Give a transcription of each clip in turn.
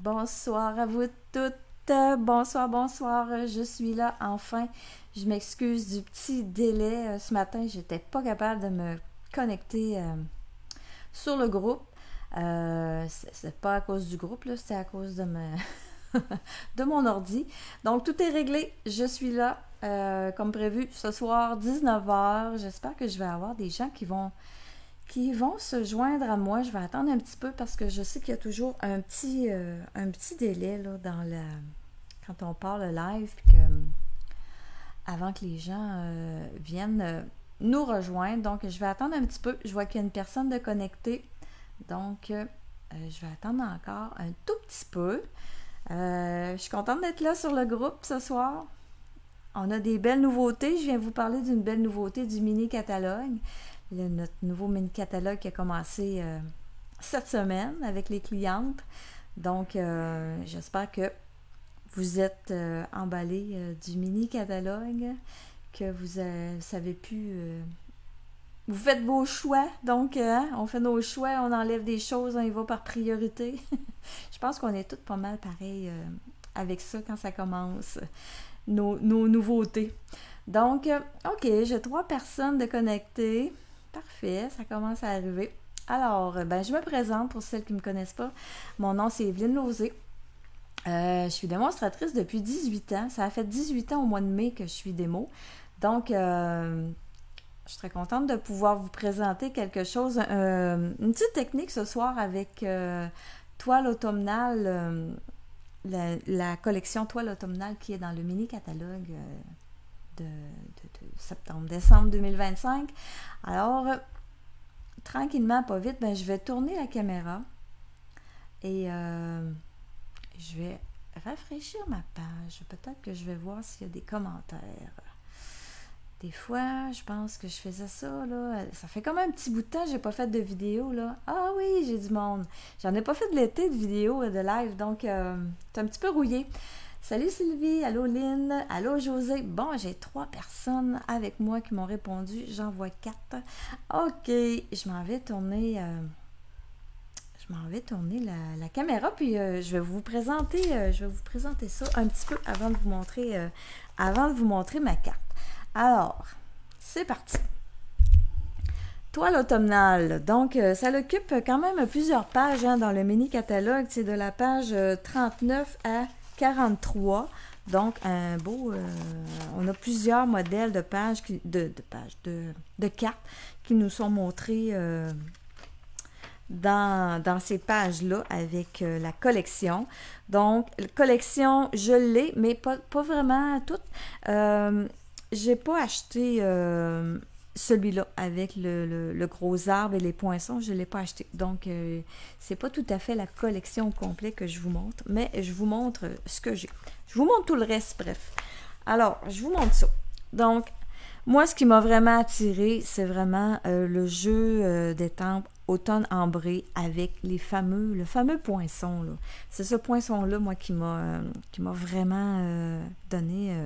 Bonsoir à vous toutes. Bonsoir, bonsoir. Je suis là enfin. Je m'excuse du petit délai. Ce matin, j'étais pas capable de me connecter sur le groupe. C'est pas à cause du groupe, là, c'était à cause de de mon ordi. Donc, tout est réglé. Je suis là, comme prévu, ce soir, 19h. J'espère que je vais avoir des gens qui vont se joindre à moi. Je vais attendre un petit peu parce que je sais qu'il y a toujours un petit délai là, quand on parle live, puis avant que les gens viennent nous rejoindre. Donc, je vais attendre un petit peu. Je vois qu'il y a une personne de connectée. Donc, je vais attendre encore un tout petit peu. Je suis contente d'être là sur le groupe ce soir. On a des belles nouveautés. Je viens vous parler d'une belle nouveauté du mini-catalogue. Notre nouveau mini-catalogue qui a commencé cette semaine avec les clientes. Donc, j'espère que vous êtes emballés du mini-catalogue, que vous savez plus... vous faites vos choix. Donc, on fait nos choix, on enlève des choses, on y va par priorité. Je pense qu'on est toutes pas mal pareilles avec ça quand ça commence, nos nouveautés. Donc, OK, j'ai 3 personnes de connectées. Parfait, ça commence à arriver. Alors, je me présente pour celles qui ne me connaissent pas. Mon nom, c'est Evelyne Lauzé. Je suis démonstratrice depuis 18 ans. Ça a fait 18 ans au mois de mai que je suis démo. Donc, je suis très contente de pouvoir vous présenter quelque chose, une petite technique ce soir avec toile automnale, la collection toile automnale qui est dans le mini-catalogue de septembre-décembre 2025. Alors, tranquillement, pas vite, je vais tourner la caméra et je vais rafraîchir ma page. Peut-être que je vais voir s'il y a des commentaires. Des fois, je pense que je faisais ça, là. Ça fait comme un petit bout de temps que j'ai pas fait de vidéo, là. Ah oui, j'ai du monde. J'en ai pas fait de l'été de vidéo, de live, donc c'est un petit peu rouillé. Salut Sylvie, allô Lynn, allô José. Bon, j'ai 3 personnes avec moi qui m'ont répondu. J'en vois 4. OK, je m'en vais tourner... la caméra, puis je vais vous présenter ça un petit peu avant de vous montrer ma carte. Alors, c'est parti. Toile automnale. Donc, ça occupe quand même plusieurs pages dans le mini-catalogue. C'est de la page 39 à 43. Donc, un beau... on a plusieurs modèles de pages, de cartes qui nous sont montrées dans ces pages-là avec la collection. Donc, la collection, je l'ai, mais pas vraiment toute. J'ai pas acheté celui-là avec le gros arbre et les poinçons, je ne l'ai pas acheté. Donc, c'est pas tout à fait la collection au complet que je vous montre, mais je vous montre ce que j'ai. Je vous montre tout le reste, bref. Alors, je vous montre ça. Donc, moi, ce qui m'a vraiment attiré, c'est vraiment le jeu d'étampes automne ambré avec le fameux poinçon, là. C'est ce poinçon-là, moi, qui m'a vraiment donné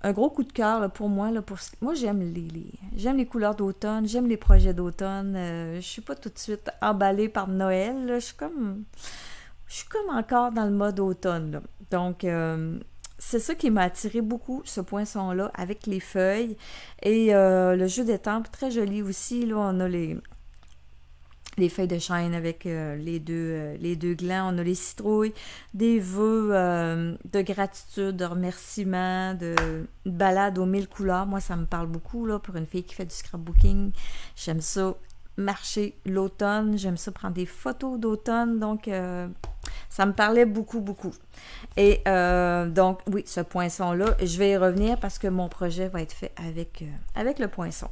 un gros coup de cœur là, pour moi. Là, moi, j'aime les couleurs d'automne, j'aime les projets d'automne. Je suis pas tout de suite emballée par Noël. Là. Je suis comme encore dans le mode automne. Là. Donc, c'est ça qui m'a attiré beaucoup, ce poinçon-là, avec les feuilles. Et le jeu d'étampes, très joli aussi. Là, on a les feuilles de chêne avec les deux glands. On a les citrouilles, des vœux de gratitude, de remerciement, de balade aux 1000 couleurs. Moi, ça me parle beaucoup là, pour une fille qui fait du scrapbooking. J'aime ça marcher l'automne. J'aime ça prendre des photos d'automne. Donc, ça me parlait beaucoup, beaucoup. Et donc, oui, ce poinçon-là, je vais y revenir parce que mon projet va être fait avec le poinçon.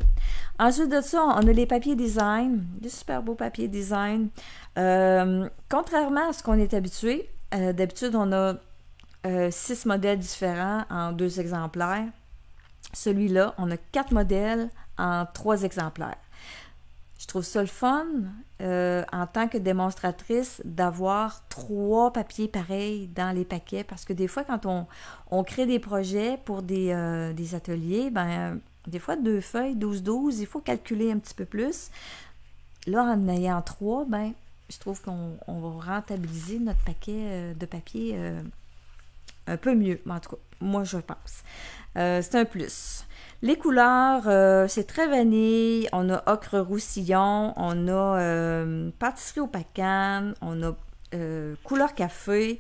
Ensuite de ça, on a les papiers design, des super beaux papiers design. Contrairement à ce qu'on est habitué, d'habitude, on a 6 modèles différents en 2 exemplaires. Celui-là, on a 4 modèles en 3 exemplaires. Je trouve ça le fun, en tant que démonstratrice, d'avoir 3 papiers pareils dans les paquets, parce que des fois, quand on crée des projets pour des ateliers, des fois, 2 feuilles, 12-12, il faut calculer un petit peu plus. Là, en ayant 3, je trouve qu'on va rentabiliser notre paquet de papier un peu mieux. En tout cas, moi, je pense. C'est un plus. Les couleurs, c'est très vanille. On a ocre roussillon, on a pâtisserie au pacane, on a couleur café,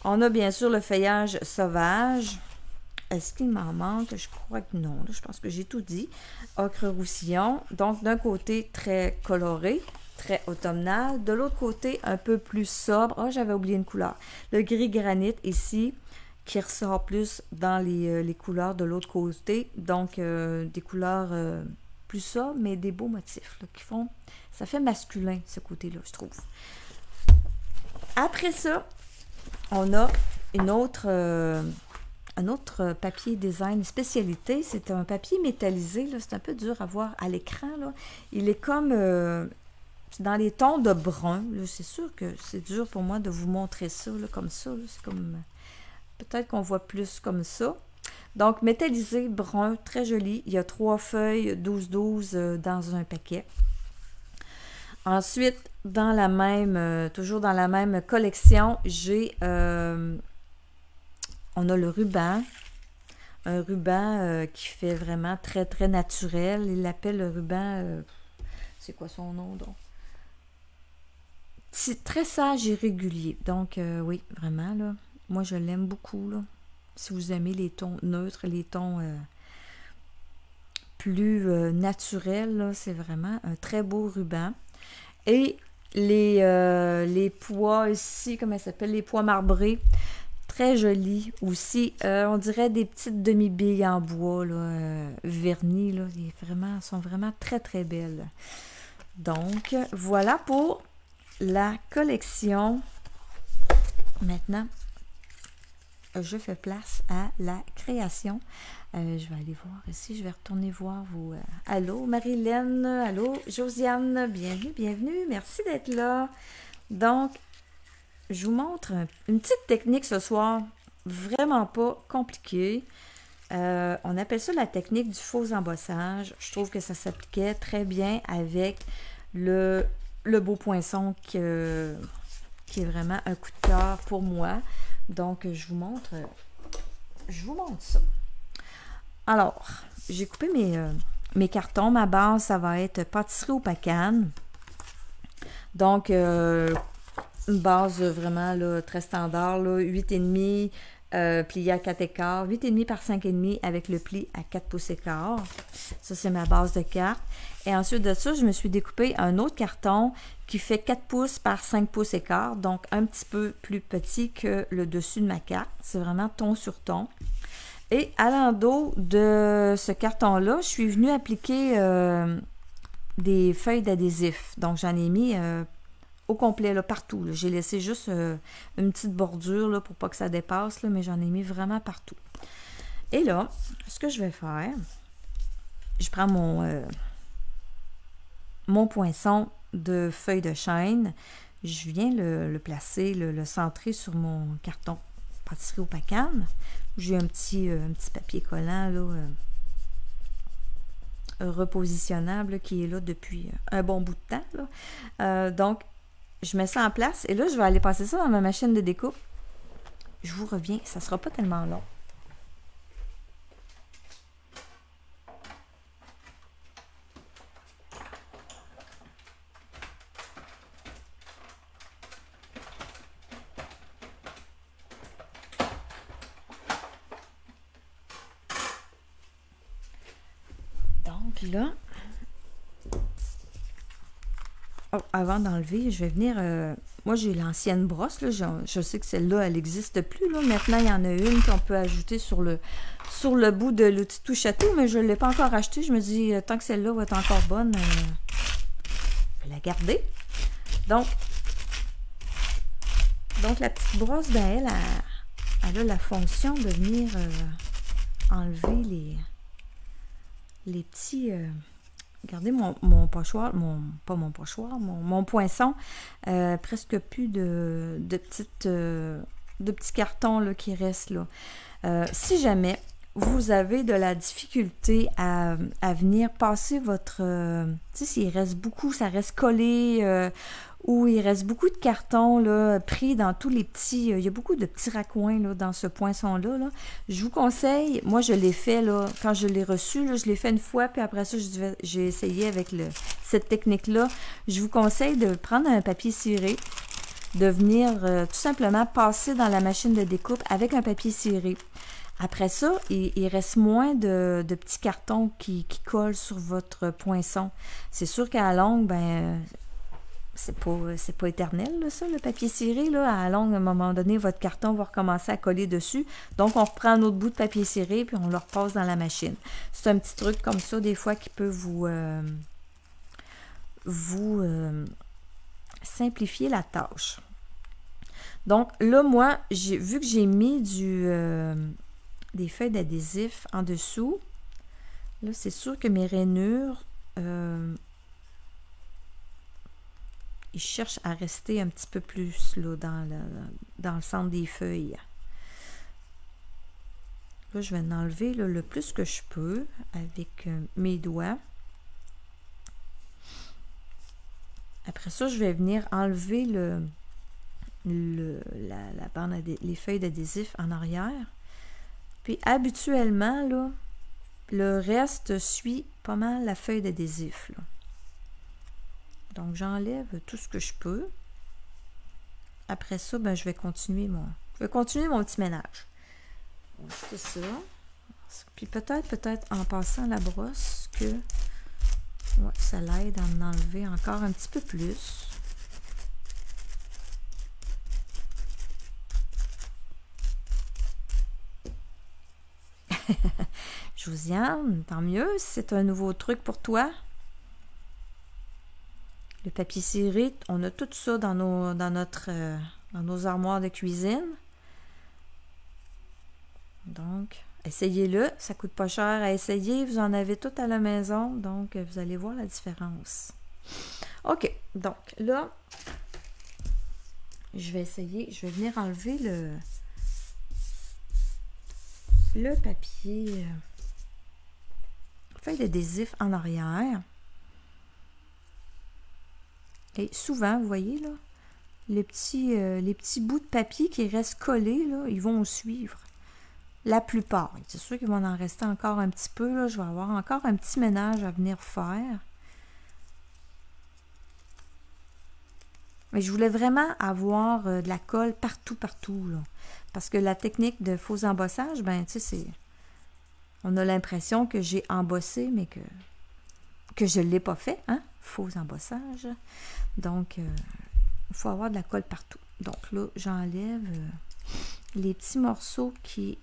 on a bien sûr le feuillage sauvage. Est-ce qu'il m'en manque? Je crois que non. Là, je pense que j'ai tout dit. Ocre roussillon. Donc, d'un côté, très coloré, très automnal. De l'autre côté, un peu plus sobre. Ah, j'avais oublié une couleur. Le gris granit ici, qui ressort plus dans les couleurs de l'autre côté. Donc, des couleurs plus sobres, mais des beaux motifs là, qui font... Ça fait masculin, ce côté-là, je trouve. Après ça, on a un autre papier design spécialité. C'est un papier métallisé. C'est un peu dur à voir à l'écran. Il est comme dans les tons de brun. C'est sûr que c'est dur pour moi de vous montrer ça là, comme ça. C'est comme... Peut-être qu'on voit plus comme ça. Donc, métallisé, brun, très joli. Il y a 3 feuilles 12-12 dans un paquet. Ensuite, dans la même, toujours dans la même collection, j'ai, on a le ruban. Un ruban qui fait vraiment très, très naturel. Il l'appelle le ruban, c'est quoi son nom donc? C'est très sage et régulier. Donc, oui, vraiment, là. Moi, je l'aime beaucoup, là. Si vous aimez les tons neutres, les tons plus naturels, c'est vraiment un très beau ruban. Et les pois ici, comment ça s'appelle? Les pois marbrés. Très jolis aussi. On dirait des petites demi-billes en bois, là, vernis, là. Elles sont vraiment très, très belles. Donc, voilà pour la collection. Maintenant, je fais place à la création. Je vais aller voir ici, je vais retourner voir vos... allô Marilyn, allô Josiane, bienvenue, bienvenue, merci d'être là. Donc, je vous montre une petite technique ce soir, vraiment pas compliquée. On appelle ça la technique du faux embossage. Je trouve que ça s'appliquait très bien avec le beau poinçon qui est vraiment un coup de cœur pour moi. Donc, je vous montre ça. Alors, j'ai coupé mes cartons. Ma base, ça va être pâtisserie au pacane. Donc, une base vraiment là, très standard, 8,5 plié à 4 écarts, 8,5 par 5,5 avec le pli à 4 pouces écarts. Ça, c'est ma base de carte. Et ensuite de ça, je me suis découpé un autre carton qui fait 4 pouces par 5 pouces écart, donc un petit peu plus petit que le dessus de ma carte. C'est vraiment ton sur ton. Et à l'endos de ce carton-là, je suis venue appliquer des feuilles d'adhésif. Donc, j'en ai mis au complet, là, partout. J'ai laissé juste une petite bordure là, pour pas que ça dépasse, là, mais j'en ai mis vraiment partout. Et là, ce que je vais faire, je prends mon poinçon de feuilles de chêne, je viens le placer, le centrer sur mon carton pâtisserie au pacane. J'ai un petit papier collant là, repositionnable qui est là depuis un bon bout de temps. Là. Donc, je mets ça en place et là, je vais aller passer ça dans ma machine de découpe. Je vous reviens, ça ne sera pas tellement long. Donc là, avant d'enlever, je vais venir... moi, j'ai l'ancienne brosse. Là, je sais que celle-là, elle n'existe plus. Là. Maintenant, il y en a une qu'on peut ajouter sur le bout de l'outil touche à tout, mais je ne l'ai pas encore acheté. Je me dis, tant que celle-là va être encore bonne, je vais la garder. Donc la petite brosse, ben, elle a la fonction de venir enlever les petits... regardez mon pochoir, mon poinçon, presque plus de petits cartons là, qui restent là. Si jamais vous avez de la difficulté à venir passer votre... tu sais, s'il reste beaucoup, ça reste collé, ou il reste beaucoup de cartons là, pris dans tous les petits... il y a beaucoup de petits raccoins là, dans ce poinçon-là. Là. Je vous conseille, moi je l'ai fait, là, quand je l'ai reçu, là, je l'ai fait une fois, puis après ça, j'ai essayé avec cette technique-là. Je vous conseille de prendre un papier ciré, de venir tout simplement passer dans la machine de découpe avec un papier ciré. Après ça, il reste moins de petits cartons qui collent sur votre poinçon. C'est sûr qu'à la longue, ben, c'est pas éternel, là, ça, le papier ciré. Là. À la longue, à un moment donné, votre carton va recommencer à coller dessus. Donc, on reprend un autre bout de papier ciré, puis on le repasse dans la machine. C'est un petit truc comme ça, des fois, qui peut vous simplifier la tâche. Donc, là, moi, vu que j'ai mis des feuilles d'adhésif en dessous. Là, c'est sûr que mes rainures, ils cherchent à rester un petit peu plus là, dans le centre des feuilles. Là, je vais en enlever là, le plus que je peux avec mes doigts. Après ça, je vais venir enlever la bande les feuilles d'adhésif en arrière. Puis habituellement, là, le reste suit pas mal la feuille d'adhésif. Donc, j'enlève tout ce que je peux. Après ça, ben, je vais continuer mon petit ménage. C'est ça. Puis peut-être en passant la brosse que ouais, ça l'aide à en enlever encore un petit peu plus. Josiane, tant mieux, c'est un nouveau truc pour toi. Le papier ciré, on a tout ça dans nos armoires de cuisine. Donc, essayez-le, ça coûte pas cher à essayer, vous en avez tout à la maison, donc vous allez voir la différence. OK, donc là, je vais venir enlever le papier feuille d'adhésif en arrière. Et souvent, vous voyez, là, les petits bouts de papier qui restent collés, là, ils vont suivre. La plupart. C'est sûr qu'il va en rester encore un petit peu. Là. Je vais avoir encore un petit ménage à venir faire. Mais je voulais vraiment avoir de la colle partout, là. Parce que la technique de faux embossage, ben, tu sais, c'est... On a l'impression que j'ai embossé, mais que je ne l'ai pas fait, hein? Faux embossage. Donc, il faut avoir de la colle partout. Donc là, j'enlève les petits morceaux qui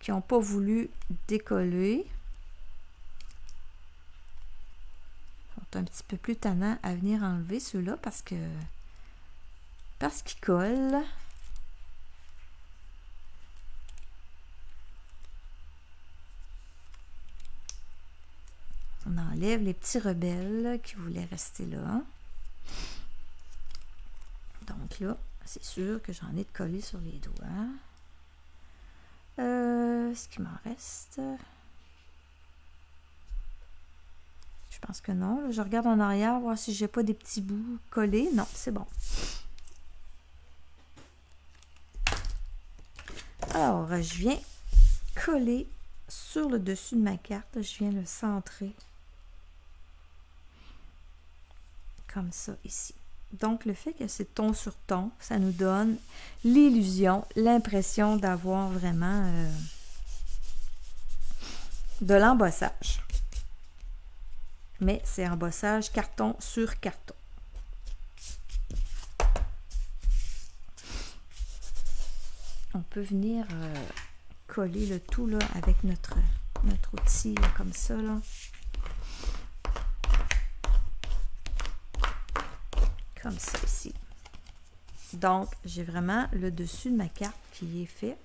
n'ont pas voulu décoller. Ils sont un petit peu plus tannants à venir enlever ceux-là parce qu'ils collent. On enlève les petits rebelles qui voulaient rester là. Donc là, c'est sûr que j'en ai de collés sur les doigts. Est-ce qu'il m'en reste? Je pense que non. Là, je regarde en arrière, voir si j'ai pas des petits bouts collés. Non, c'est bon. Alors, je viens coller sur le dessus de ma carte. Je viens le centrer. Comme ça, ici. Donc, le fait que c'est ton sur ton, ça nous donne l'illusion, l'impression d'avoir vraiment de l'embossage. Mais c'est embossage carton sur carton. On peut venir coller le tout là, avec notre outil là, comme ça. Là. Comme ça ici. Donc, j'ai vraiment le dessus de ma carte qui est fait.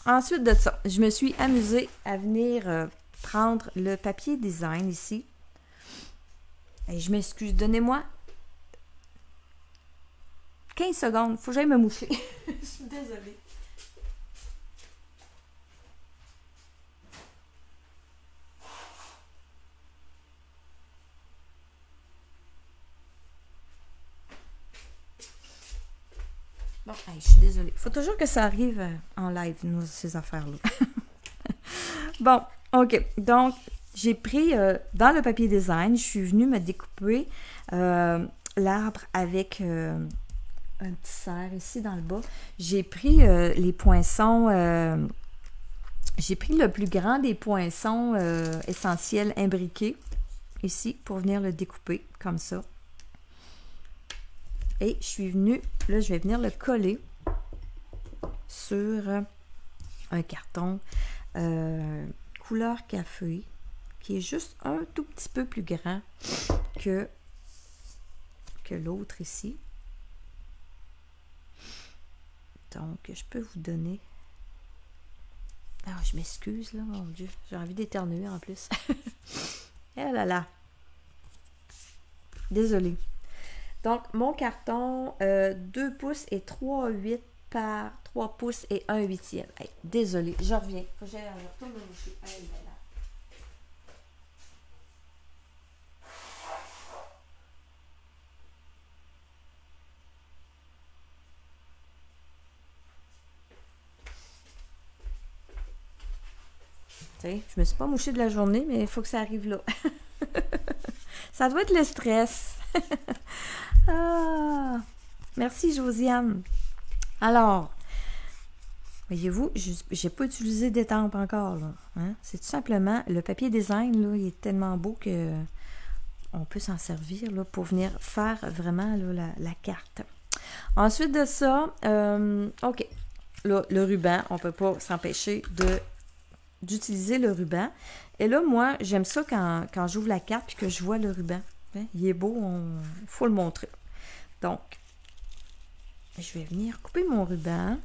Ensuite de ça, je me suis amusée à venir prendre le papier design ici. Et je m'excuse, donnez-moi 15 secondes. Il faut que j'aille me moucher. Je suis désolée. Bon, hey, je suis désolée. Il faut toujours que ça arrive en live, nous, ces affaires-là. Bon, OK. Donc, j'ai pris dans le papier design, je suis venue me découper l'arbre avec un petit cerf ici dans le bas. J'ai pris les poinçons, j'ai pris le plus grand des poinçons essentiels imbriqués ici pour venir le découper comme ça. Et je suis venue, là je vais venir le coller sur un carton couleur café qui est juste un tout petit peu plus grand que l'autre ici. Donc, je peux vous donner... Ah, je m'excuse, là, mon Dieu. J'ai envie d'éternuer en plus. Eh là là. Désolée. Donc, mon carton, 2 pouces et 3,8 par 3 pouces et 1/8. Hey, désolée, je reviens. Faut que j'aille retourner me moucher. Hey, là, là. Je me suis pas mouchée de la journée, mais il faut que ça arrive là. Ça doit être le stress. Ah, merci Josiane. Alors, voyez-vous, j'ai pas utilisé d'étampe encore. Hein? C'est tout simplement, le papier design, là, il est tellement beau que on peut s'en servir là, pour venir faire vraiment là, la carte. Ensuite de ça, OK, là, le ruban, on peut pas s'empêcher d'utiliser le ruban. Et là, moi, j'aime ça quand j'ouvre la carte et que je vois le ruban. Hein? Il est beau, il faut le montrer. Donc, je vais venir couper mon ruban.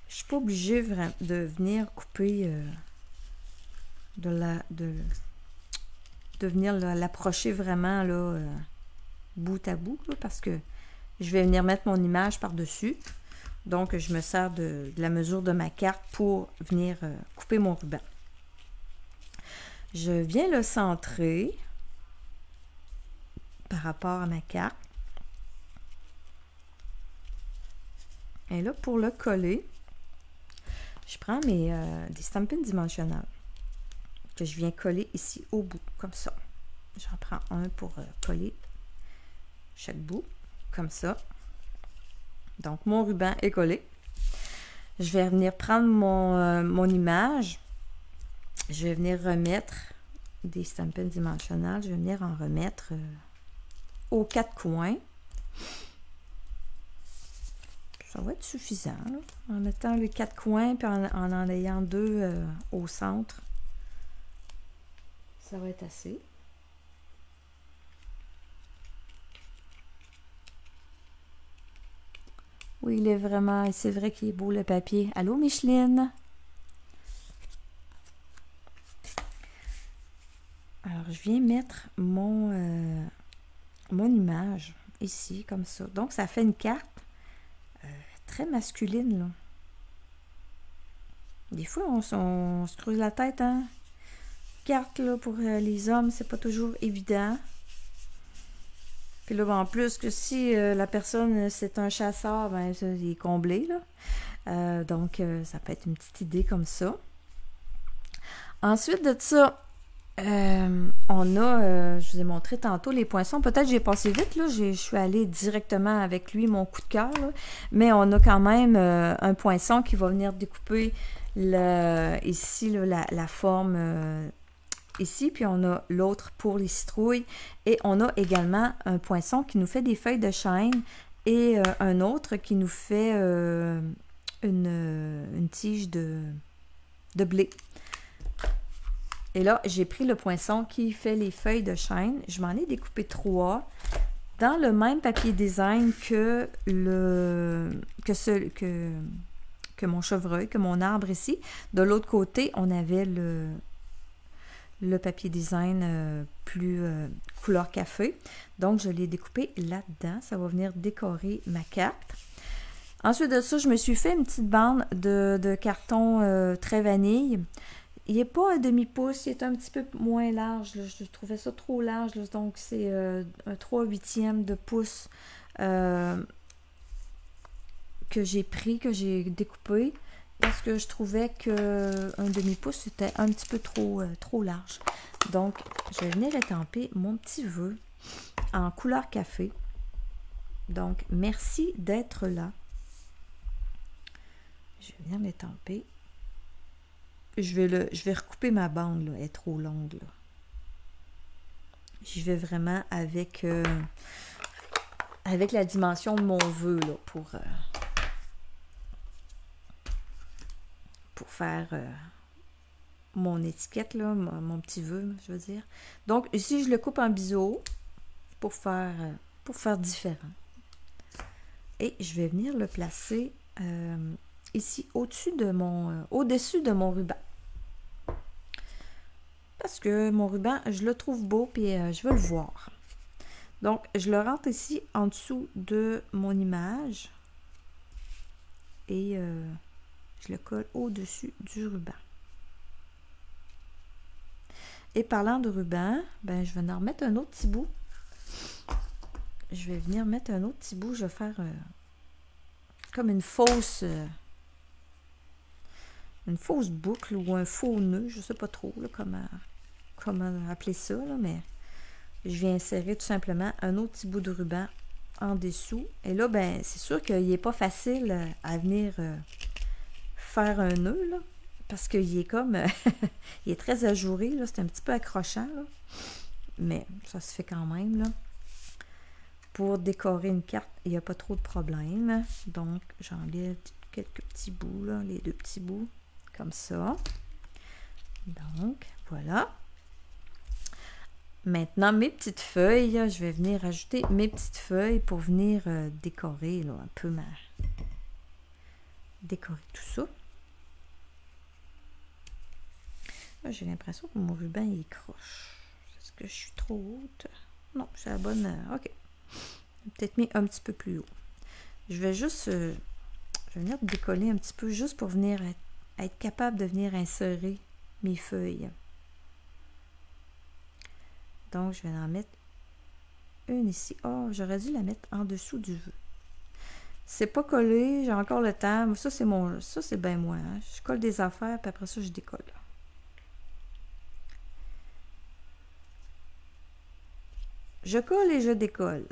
Je suis pas obligée de venir couper, de venir l'approcher vraiment là, bout à bout, là, parce que je vais venir mettre mon image par-dessus. Donc, je me sers de la mesure de ma carte pour venir couper mon ruban. Je viens le centrer par rapport à ma carte. Et là, pour le coller, je prends des stampines dimensionnelles que je viens coller ici au bout, comme ça. J'en prends un pour coller chaque bout, comme ça. Donc, mon ruban est collé. Je vais venir prendre mon image. Je vais venir remettre des stampines dimensionnelles. Je vais venir en remettre aux 4 coins. Ça va être suffisant, là, en mettant les 4 coins et en ayant 2 au centre. Ça va être assez. Oui, il est vraiment, c'est vrai qu'il est beau le papier. Allô, Micheline? Alors, je viens mettre mon image ici, comme ça. Donc, ça fait une carte très masculine, là. Des fois, on se creuse la tête, hein? Carte, là, pour les hommes, c'est pas toujours évident. Puis là, en plus que si la personne, c'est un chasseur, ben ça, il est comblé, là. Donc, ça peut être une petite idée comme ça. Ensuite de ça, on a, je vous ai montré tantôt les poinçons. Peut-être que j'ai passé vite, là. Je suis allée directement avec lui, mon coup de cœur, là. Mais on a quand même un poinçon qui va venir découper ici, là, la forme... ici, puis on a l'autre pour les citrouilles et on a également un poinçon qui nous fait des feuilles de chêne et un autre qui nous fait une tige de blé. Et là, j'ai pris le poinçon qui fait les feuilles de chêne. Je m'en ai découpé 3 dans le même papier design que mon chevreuil, que mon arbre ici. De l'autre côté, on avait le papier design plus couleur café. Donc, je l'ai découpé là-dedans. Ça va venir décorer ma carte. Ensuite de ça, je me suis fait une petite bande de carton très vanille. il n'est pas un demi-pouce, il est un petit peu moins large. Là. Je trouvais ça trop large. Là. Donc, c'est un 3/8 de pouce que j'ai pris, que j'ai découpé. Parce que je trouvais qu'un demi-pouce, c'était un petit peu trop large. Donc, je vais venir étamper mon petit vœu en couleur café. Donc, merci d'être là. Je vais venir l'étamper. Je vais recouper ma bande, là. Elle est trop longue, là. J'y vais vraiment avec la dimension de mon vœu, là, pour faire mon étiquette, là, mon petit vœu, je veux dire. Donc, ici, je le coupe en biseau pour faire différent. Et je vais venir le placer ici au-dessus de au-dessus de mon ruban. Parce que mon ruban, je le trouve beau, puis je veux le voir. Donc, je le rentre ici en dessous de mon image. Et je le colle au-dessus du ruban. Et parlant de ruban, ben, je vais en remettre un autre petit bout. Je vais venir mettre un autre petit bout. Je vais faire comme une fausse boucle ou un faux nœud. Je ne sais pas trop là, comment appeler ça, là, mais je viens insérer tout simplement un autre petit bout de ruban en dessous. Et là, ben, c'est sûr qu'il n'est pas facile à venir faire un nœud, là, parce qu'il est comme... il est très ajouré, là, c'est un petit peu accrochant, là, mais ça se fait quand même, là. Pour décorer une carte, il n'y a pas trop de problème. Donc, j'enlève quelques petits bouts, là, les deux petits bouts, comme ça. Donc, voilà. Maintenant, mes petites feuilles, je vais venir ajouter mes petites feuilles pour venir décorer là, un peu décorer tout ça. J'ai l'impression que mon ruban il est croche. Est-ce que je suis trop haute? Non, c'est la bonne. OK. Peut-être mis un petit peu plus haut. Je vais juste je vais venir décoller un petit peu juste pour venir être capable de venir insérer mes feuilles. Donc, je vais en mettre une ici. Oh, j'aurais dû la mettre en dessous du vœu. C'est pas collé, j'ai encore le temps. Ça, c'est bien moi. Hein. Je colle des affaires, puis après ça, je décolle. Je colle et je décolle.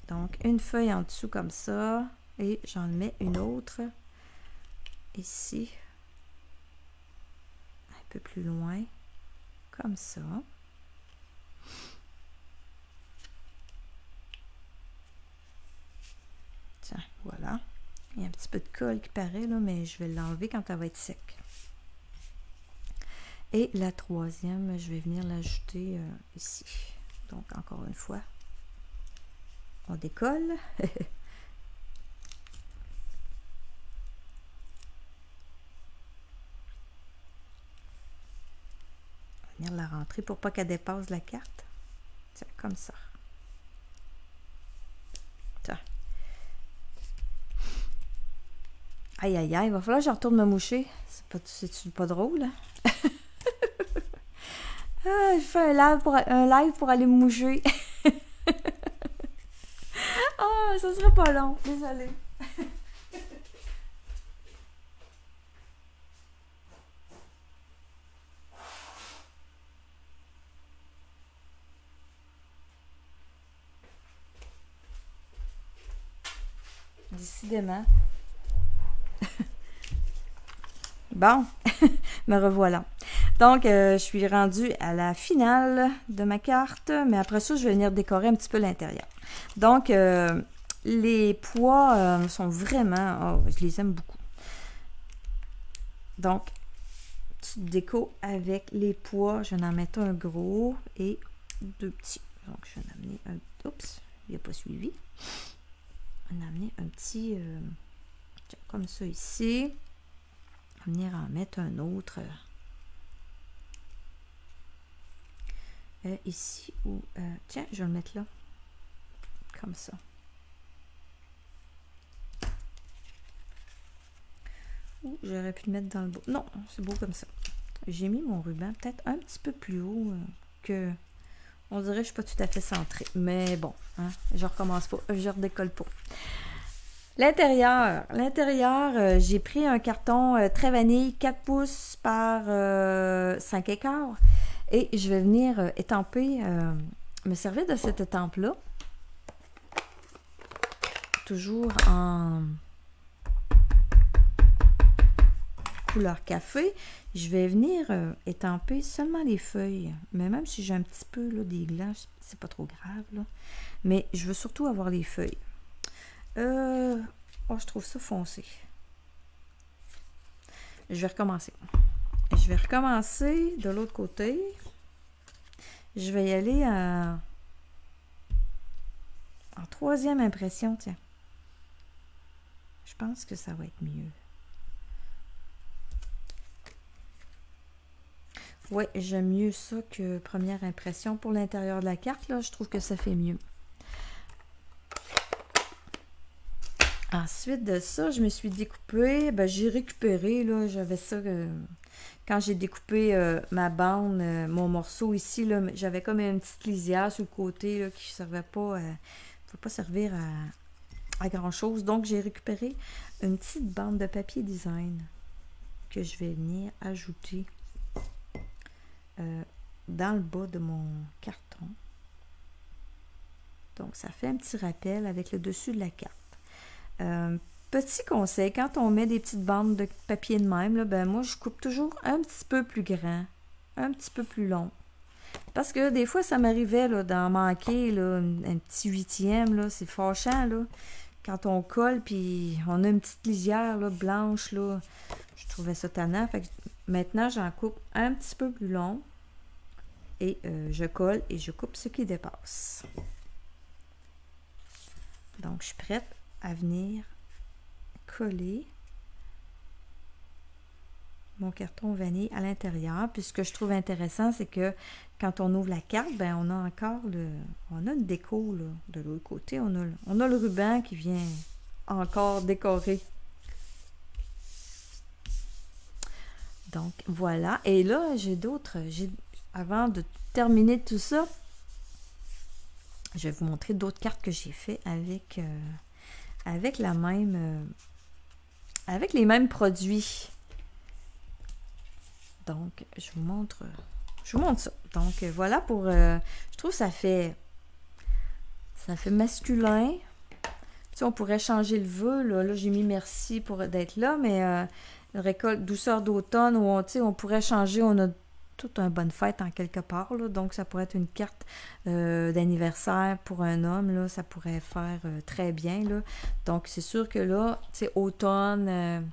Donc, une feuille en dessous comme ça. Et j'en mets une autre ici. Un peu plus loin. Comme ça. Tiens, voilà. Il y a un petit peu de colle qui paraît, là, mais je vais l'enlever quand elle va être sec. Et la troisième, je vais venir l'ajouter ici. Donc, encore une fois, on décolle. On va venir la rentrer pour pas qu'elle dépasse la carte. Tiens, comme ça. Tiens. Aïe, aïe, aïe, il va falloir que je retourne me moucher. C'est pas drôle, hein? Ah, je fais un live pour aller me moucher. Ah, ça serait pas long. Désolée. Décidément. Bon, me revoilà. Donc, je suis rendue à la finale de ma carte, mais après ça, je vais venir décorer un petit peu l'intérieur. Donc, les pois sont vraiment... Oh, je les aime beaucoup. Donc, petite déco avec les pois. Je vais en mettre un gros et deux petits. Donc, je vais en amener un... Oups, il n'a pas suivi. On va en amener un petit... comme ça ici. On va venir en mettre un autre... ici ou... tiens, je vais le mettre là. Comme ça. Ouh, j'aurais pu le mettre dans le beau. Non, c'est beau comme ça. J'ai mis mon ruban peut-être un petit peu plus haut que... On dirait que je ne suis pas tout à fait centrée. Mais bon, hein, je recommence pas. Je redécolle pas. L'intérieur. L'intérieur, j'ai pris un carton très vanille, 4 pouces par 5 écarts. Et je vais venir étamper, me servir de cette étampe-là. Toujours en couleur café. Je vais venir étamper seulement les feuilles. Mais même si j'ai un petit peu là, des glands, c'est pas trop grave. Là. Mais je veux surtout avoir les feuilles. Oh, je trouve ça foncé. Je vais recommencer. Je vais recommencer de l'autre côté. Je vais y aller en troisième impression, tiens. Je pense que ça va être mieux. Ouais, j'aime mieux ça que première impression. Pour l'intérieur de la carte, là, je trouve que ça fait mieux. Ensuite de ça, je me suis découpée. Ben, j'ai récupéré, là, j'avais ça quand j'ai découpé ma bande, mon morceau ici, là, j'avais comme une petite lisière sur le côté là, qui ne servait pas, pouvait pas servir à grand-chose. Donc, j'ai récupéré une petite bande de papier design que je vais venir ajouter dans le bas de mon carton. Donc, ça fait un petit rappel avec le dessus de la carte. Petit conseil, quand on met des petites bandes de papier de même, là, ben moi, je coupe toujours un petit peu plus grand, un petit peu plus long. Parce que des fois, ça m'arrivait d'en manquer là, un petit huitième, là, c'est fâchant, là. Quand on colle, puis on a une petite lisière là, blanche, là, je trouvais ça tannant. Fait que maintenant, j'en coupe un petit peu plus long. Et je colle et je coupe ce qui dépasse. Donc, je suis prête à venir coller mon carton vanille à l'intérieur. Puis ce que je trouve intéressant, c'est que quand on ouvre la carte, ben on a encore on a une déco là, de l'autre côté. On a le ruban qui vient encore décorer. Donc voilà. Et là, j'ai d'autres. Avant de terminer tout ça, je vais vous montrer d'autres cartes que j'ai fait avec la même avec les mêmes produits. Donc je vous montre ça. Donc voilà pour je trouve ça fait masculin. Tu sais, on pourrait changer le vœu là j'ai mis merci pour d'être là, mais récolte douceur d'automne, où on pourrait changer, on a toute une bonne fête en quelque part, là. Donc ça pourrait être une carte d'anniversaire pour un homme, là, ça pourrait faire très bien, là. Donc c'est sûr que là, tu sais, automne,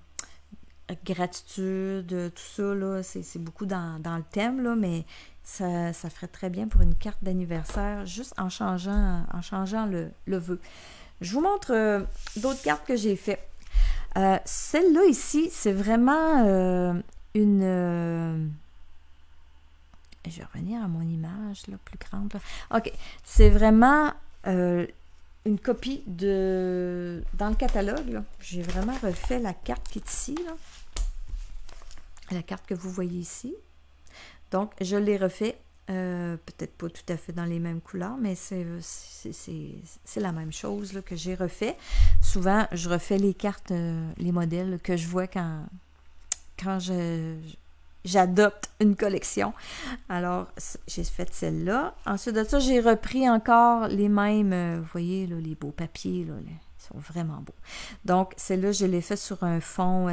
gratitude, tout ça, là, c'est beaucoup dans le thème, là, mais ça ferait très bien pour une carte d'anniversaire, juste en changeant le vœu. Je vous montre d'autres cartes que j'ai fait. Celle-là ici, c'est vraiment une... je vais revenir à mon image là, plus grande. Là. OK. C'est vraiment une copie dans le catalogue. J'ai vraiment refait la carte qui est ici. Là. La carte que vous voyez ici. Donc, je l'ai refait. Peut-être pas tout à fait dans les mêmes couleurs, mais c'est la même chose là, que j'ai refait. Souvent, je refais les cartes, les modèles que je vois quand j'adopte une collection. Alors, j'ai fait celle-là. Ensuite de ça, j'ai repris encore les mêmes, vous voyez, là, les beaux papiers, là, ils sont vraiment beaux. Donc, celle-là, je l'ai fait sur un fond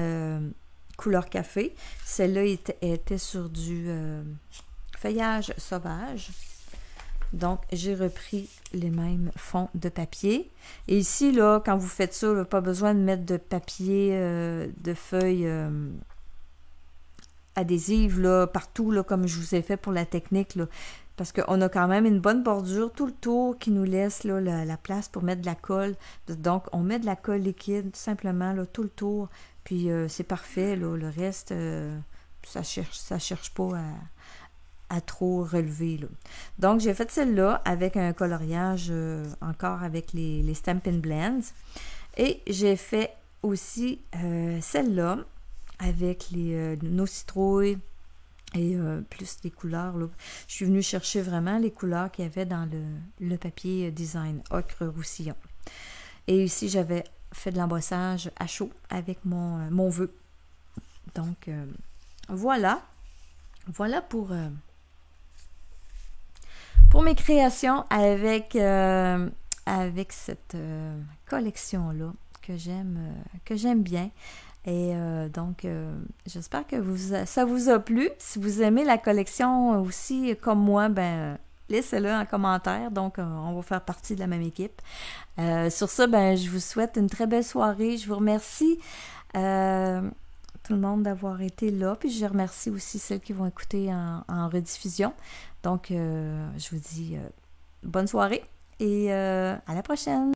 couleur café. Celle-là était sur du feuillage sauvage. Donc, j'ai repris les mêmes fonds de papier. Et ici, là, quand vous faites ça, là, pas besoin de mettre de papier, de feuilles adhésives là, partout, là, comme je vous ai fait pour la technique, là, parce qu'on a quand même une bonne bordure tout le tour qui nous laisse là, la place pour mettre de la colle. Donc, on met de la colle liquide tout simplement là, tout le tour, puis c'est parfait. Là, le reste, ça cherche pas à trop relever. Là. Donc, j'ai fait celle-là avec un coloriage encore avec les Stampin' Blends. Et j'ai fait aussi celle-là avec nos citrouilles et plus les couleurs. Là. Je suis venue chercher vraiment les couleurs qu'il y avait dans le papier design ocre roussillon. Et ici, j'avais fait de l'embossage à chaud avec mon vœu. Donc, voilà. Voilà pour mes créations avec cette collection-là que j'aime bien. Et donc, j'espère que ça vous a plu. Si vous aimez la collection aussi, comme moi, ben laissez-le en commentaire. Donc, on va faire partie de la même équipe. Sur ça, ben, je vous souhaite une très belle soirée. Je vous remercie tout le monde d'avoir été là. Puis, je remercie aussi celles qui vont écouter en rediffusion. Donc, je vous dis bonne soirée et à la prochaine!